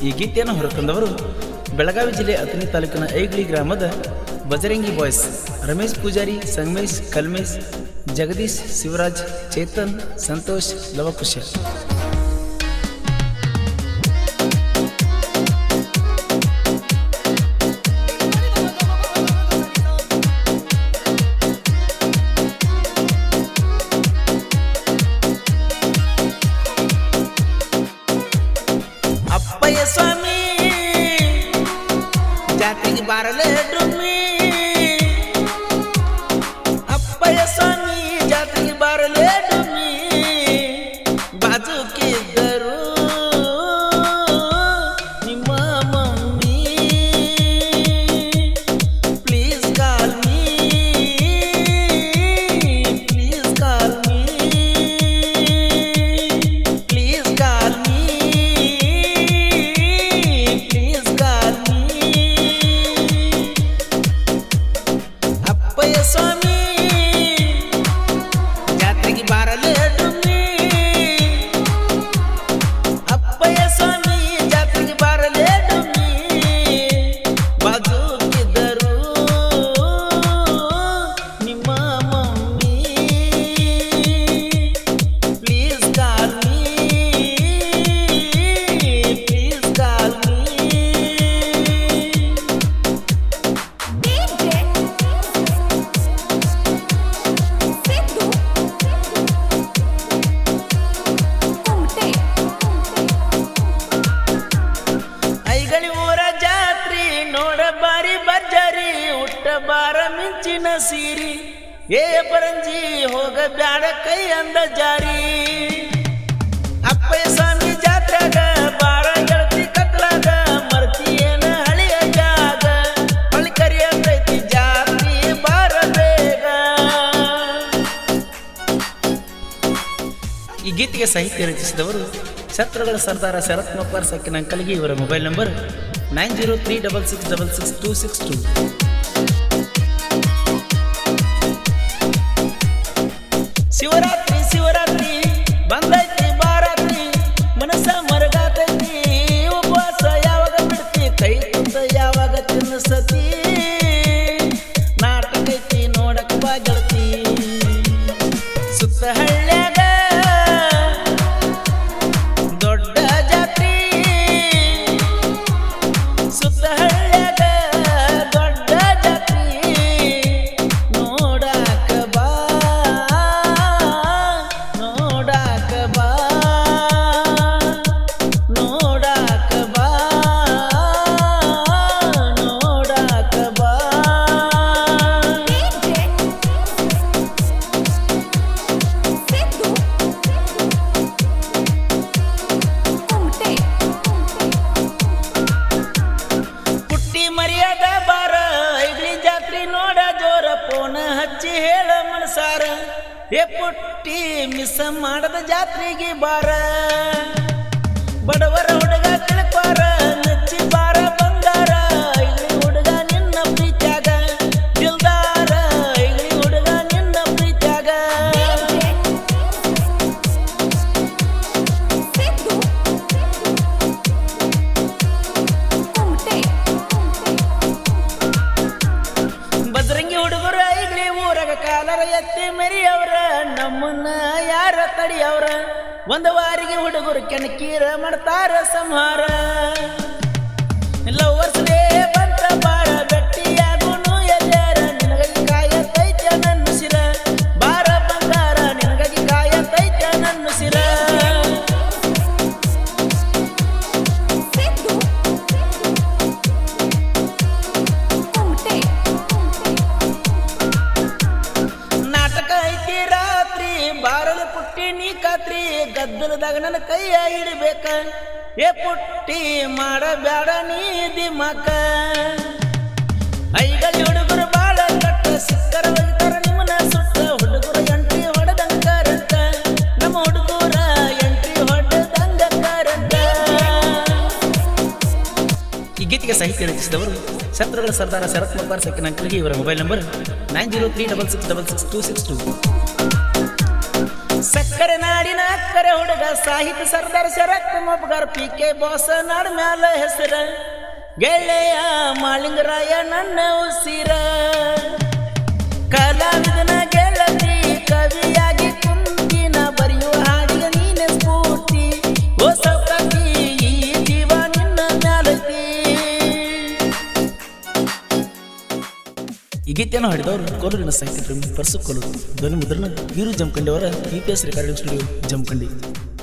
ಈ ಗೀತೆಯನ್ನು ಹೊರತಂದವರು ಬೆಳಗಾವಿ ಜಿಲ್ಲೆ ಅಥಣಿ ತಾಲೂಕಿನ ಐಗ್ಳಿ ಗ್ರಾಮದ ಬಜರಂಗಿ ಬಾಯ್ಸ್ ರಮೇಶ್ ಪೂಜಾರಿ, ಸಂಗಮೇಶ್, ಕಲ್ಮೇಶ್, ಜಗದೀಶ್, ಶಿವರಾಜ್, ಚೇತನ್, ಸಂತೋಷ್, ಲವಕುಶ. ಅಪ್ಪಯ್ಯ ಸ್ವಾಮಿ ಜಾತಿಗೆ ಬಾರಲೆ ಡುಮ್ಮಿ, ಅಪ್ಪಯ್ಯ ಸ್ವಾಮಿ ಜಾತಿಗೆ ಬಾರಲೆ ಡುಮ್ಮಿ, ಬಾಜುಕಿದ್ದರು ನಿಮ್ಮ mummy, please call me, please call me, please call me, please call me. ಅಪ್ಪಯ್ಯ ಸ್ವಾಮಿ ಜಾತ್ರೆಗೆ ಬಾರಲೆ ಡುಮ್ಮಿ, ಅಪ್ಪಯ್ಯ ಸ್ವಾಮಿ ಜಾತ್ರೆಗೆ ಬಾರಲೆ ಡುಮ್ಮಿ, ಬಾಜುಕಿದ್ದರು ನಿಮ್ಮ mummy, please call me, please call me. Aigali ಊರ ಜಾತ್ರಿ ನೋಡ ಬಾರಿ ಬರ್ಜರಿ, ಉಟ್ಟ ಬಾರ ಮಿಂಚಿನ ಸೀರಿ, ಏ ಪರಂಜಿ ಹೋಗ ಬ್ಯಾಡ ಕೈ ಅಂದ ಜಾರಿ. ಅಪ್ಪಯ್ಯ ಸ್ವಾಮಿ ಜಾತ್ರೆಗ ಬಾರ ಗೆಳತಿ ಕತ್ಲಾಗ, ಮರ್ತಿ ಏನ ಹಳಿಯ ಜಾಗ, ಹೊಳಿ ಕರಿಯತೈತಿ ಜಾತ್ರಿ ಬಾರ ಬೇಗ. ಈ ಗೀತೆಗೆ ಸಾಹಿತ್ಯ ರಚಿಸಿದವರು ಶತ್ರುಗಳ ಸರ್ದಾರ ಶರತ್ ಮಕ್ವಾರ್ ಸಕ್ಕಿನ ಅಂಕಲ್ಗಿ. ಇವರ ಮೊಬೈಲ್ ನಂಬರ್ 9036666262. ಶಿವರಾತ್ರಿ ಶಿವರಾತ್ರಿ ಬಂದೈತಿ ಬಾರಾತ್ರಿ, ಮನಸ್ಸ ಮರಗಾತೈತಿ, ಉಪವಾಸ ಯಾವಾಗ ಬಿಡ್ತಿ, ಕೈ ಕುಂತ ಯಾವಾಗ ತಿನ್ನಸತಿ, ನಾಟಕ ಐತಿ ನೋಡಕ್ ಬಾ ಗೆಳತಿ, ಸುತ್ತ ಹಳ್ಳ್ಯಾಗ ದೊಡ್ಡ ಜಾತ್ರಿ, ಸುತ್ತ ಹಳ್ಳ್ಯಾಗ ದೊಡ್ಡ ಜಾತ್ರಿ, ನೋಡಾಕ ಬಾ, ನೋಡಾಕ ಬಾ, ನೋಡಾಕ ಬಾ, ನೋಡಾಕ ಬಾ. ಪುಟ್ಟಿ ಮರ್ಯಾದ ಬಾರ ಐಗ್ಳಿ ಜಾತ್ರಿ ನೋಡ ಜೋರ, ಫೋನ್ ಹಚ್ಚಿ ಹೇಳ ಮನಸಾರ, ಏ ಪುಟ್ಟಿ ಮಿಸ್ ಮಾಡದ ಜಾತ್ರೆಗೆ ಬಾರ, ಬಡವರ ಹುಡುಗ ತಿಳ್ಕೋರ, ನಚ್ಚಿ ಬಾರ ಬಂಗಾರ, ಐಗ್ಳಿ ಹುಡುಗ ನಿನ್ನ ಪ್ರೀತ್ಯಾಗ ದಿಲ್ದಾರ, ಐಗ್ಳಿ ಹುಡುಗ ನಿನ್ನ ಪ್ರೀತ್ಯಾಗ. ಬಜರಂಗಿ ಹುಡುಗರು ಐಗ್ಳಿ ಊರಾಗ ಕಾಲರ ಎತ್ತಿ ಮರಿಯವ್ರ, ನಮ್ಮನ್ನ ಯಾರ ತಡಿಯವ್ರ, ಒಂದು ವಾರಿಗೆ ಹುಡುಗರು ಕೆಣಕೀರ ಮಾಡ್ತಾರ ಸಂಹಾರ. ಲವರ್ಸ್ ಡೇ ಬಂತ ಬಾರ, ಬೆಟ್ಟಿಯಾಗುನು ಎಲ್ಲಾರ, ನಿನಗಾಗಿ ಕಾಯತೈತ ನನ್ನ ಸಿರ, ಬಾರ ಬಂಗಾರ ನಿನಗಾಗಿ ಕಾಯತೈತ ನನ್ನ ಸಿರ. ನಾಟಕ ಐತಿ ರಾತ್ರಿ ಬಾರಲು ಪುಟ್ಟಿ ನೀ ಕಾತ್ರಿ, ಗದ್ದಲದಾಗ ನನ್ನ ಕೈಯ ಹಿಡಿಬೇಕ, ಏ ಪುಟ್ಟಿ ಮಾಡಬ್ಯಾಡ ನೀ ದಿಮಾಕ. ಐಗಳಿ ಹುಡುಗರು ಬಾಳ ಕಟ್ಟ, ಸಿಕ್ಕರ ಒಗಿತಾರ ನಿಮ್ಮನ ಸುಟ್ಟ, ಹುಡುಗರು ಎಂಟ್ರಿ ಹೊಡೆದಂಗಾರಂತ, ನಮ್ಮ ಹುಡುಗರ ಎಂಟ್ರಿ ಹೊಡೆದಂಗಾರಂತ. ಈ ಗೀತೆಗೆ ಸಾಹಿತ್ಯ ರಚಿಸಿದವರು ಶತ್ರುಗಳ ಸರ್ದಾರ ಶರತ್ ಮಕ್ವಾರ್ ಸಕ್ಕಿನ ಅಂಕಲ್ಗಿ. ಇವರ ಮೊಬೈಲ್ ನಂಬರ್ 9036666262. ಸಕ್ಕರೆ ನಾಡಿನ ಅಕ್ಕರೆ ಹುಡುಗ ಸಾಹಿತ್ಯ ಸರ್ದಾರ್ ಶರತ್ ಮೊಬ್ಗಾರ್ ಪಿ ಕೆ ಬಾಸ ನಾಡ ಮ್ಯಾಲ ಹೆಸರ ಗೆಳೆಯ ಮಾಳಿಂಗರಾಯ ನನ್ನ ಉಸಿರ ಕಲಾವಿದನ ಗೆಳತಿ ಕವಿಯಾಗಿ ಕುಂದಿನ ಬರೆಯುವ ಹಾಡಿಗೆ ನೀನೆ ಸ್ಫೂರ್ತಿ ಓ ಸೌಕಿ ಈ ಜೀವ ನಿನ್ನ ಮ್ಯಾಲತಿ. ಈ ಗೀತೆಯನ್ನು ಹಾಡಿದವರು ಕೋಲೂರಿನ ಸಾಹಿತ್ಯ ಪ್ರೇಮಿ ಪರ್ಸು ಕೋಲೂರು. ಧ್ವನಿ ಮುದ್ರಣ ವೀರು ಜಮಖಂಡಿ ಅವರ EPS ರೆಕಾರ್ಡಿಂಗ್ ಸ್ಟುಡಿಯೋ ಜಮಖಂಡಿ.